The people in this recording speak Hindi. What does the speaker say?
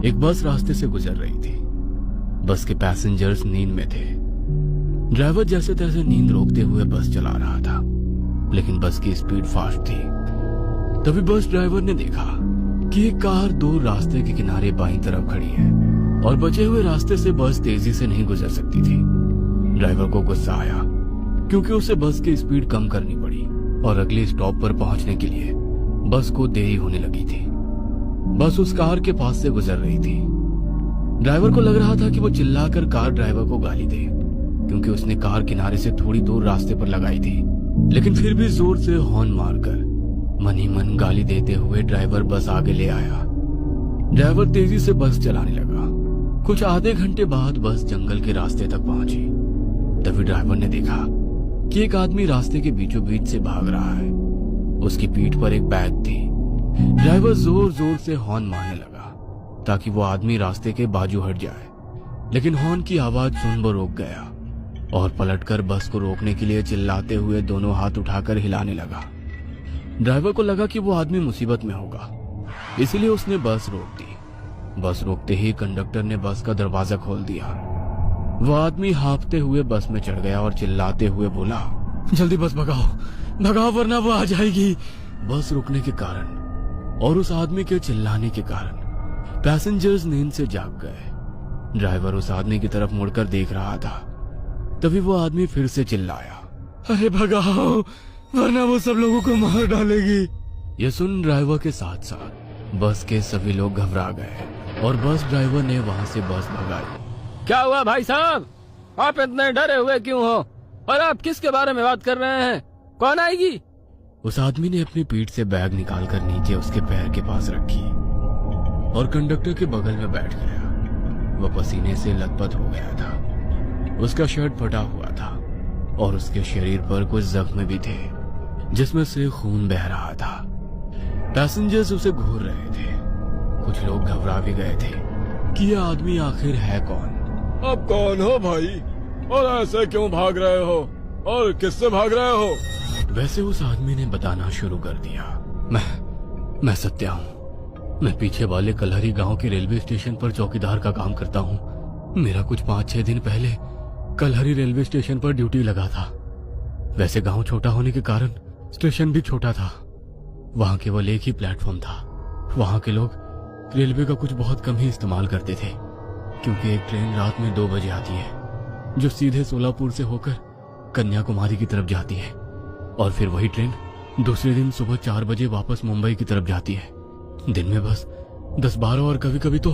एक बस रास्ते से गुजर रही थी। बस के पैसेंजर्स नींद में थे। ड्राइवर जैसे तैसे नींद रोकते हुए बस चला रहा था, लेकिन बस की स्पीड फास्ट थी। तभी बस ड्राइवर ने देखा कि एक कार दूर रास्ते के किनारे बाईं तरफ खड़ी है और बचे हुए रास्ते से बस तेजी से नहीं गुजर सकती थी। ड्राइवर को गुस्सा आया क्योंकि उसे बस की स्पीड कम करनी पड़ी और अगले स्टॉप पर पहुंचने के लिए बस को देरी होने लगी थी। बस उस कार के पास से गुजर रही थी। ड्राइवर को लग रहा था कि वो चिल्लाकर कार ड्राइवर को गाली दे, क्योंकि उसने कार किनारे से थोड़ी दूर रास्ते पर लगाई थी। लेकिन फिर भी जोर से हॉर्न मारकर मन ही मन गाली देते हुए ड्राइवर बस आगे ले आया। ड्राइवर तेजी से बस चलाने लगा। कुछ आधे घंटे बाद बस जंगल के रास्ते तक पहुंची। तभी ड्राइवर ने देखा कि एक आदमी रास्ते के बीचों बीच से भाग रहा है। उसकी पीठ पर एक बैग थी। ड्राइवर जोर जोर से हॉर्न मारने लगा ताकि वो आदमी रास्ते के बाजू हट जाए, लेकिन हॉर्न की आवाज सुन वो रुक गया और पलटकर बस को रोकने के लिए चिल्लाते हुए दोनों हाथ उठाकर हिलाने लगा। ड्राइवर को लगा कि वो आदमी मुसीबत में होगा, इसलिए उसने बस रोक दी। बस रोकते ही कंडक्टर ने बस का दरवाजा खोल दिया। वो आदमी हाँफते हुए बस में चढ़ गया और चिल्लाते हुए बोला, जल्दी बस भगाओ, भगाओ वरना वो आ जाएगी। बस रुकने के कारण और उस आदमी के चिल्लाने के कारण पैसेंजर्स नींद से जाग गए। ड्राइवर उस आदमी की तरफ मुड़कर देख रहा था। तभी वो आदमी फिर से चिल्लाया, अरे भगाओ वरना वो सब लोगों को मार डालेगी। ये सुन ड्राइवर के साथ साथ बस के सभी लोग घबरा गए और बस ड्राइवर ने वहां से बस भगाई। क्या हुआ भाई साहब, आप इतने डरे हुए क्यों हो और आप किसके बारे में बात कर रहे हैं? कौन आएगी? उस आदमी ने अपनी पीठ से बैग निकालकर नीचे उसके पैर के पास रखी और कंडक्टर के बगल में बैठ गया। वह पसीने से लथपथ हो गया था। उसका शर्ट फटा हुआ था और उसके शरीर पर कुछ जख्म भी थे जिसमें से खून बह रहा था। पैसेंजर्स उसे घूर रहे थे। कुछ लोग घबरा भी गए थे कि यह आदमी आखिर है कौन। आप कौन हो भाई, और ऐसे क्यों भाग रहे हो और किससे भाग रहे हो? वैसे उस आदमी ने बताना शुरू कर दिया, मैं सत्या हूँ। मैं पीछे वाले कलहरी गांव के रेलवे स्टेशन पर चौकीदार का काम करता हूँ। मेरा कुछ 5-6 दिन पहले कलहरी रेलवे स्टेशन पर ड्यूटी लगा था। वैसे गांव छोटा होने के कारण स्टेशन भी छोटा था। वहां केवल एक ही प्लेटफॉर्म था। वहां के लोग रेलवे का कुछ बहुत कम ही इस्तेमाल करते थे, क्योंकि एक ट्रेन रात में 2 बजे आती है जो सीधे सोलापुर से होकर कन्याकुमारी की तरफ जाती है, और फिर वही ट्रेन दूसरे दिन सुबह 4 बजे वापस मुंबई की तरफ जाती है। दिन में बस 10-12 और कभी कभी तो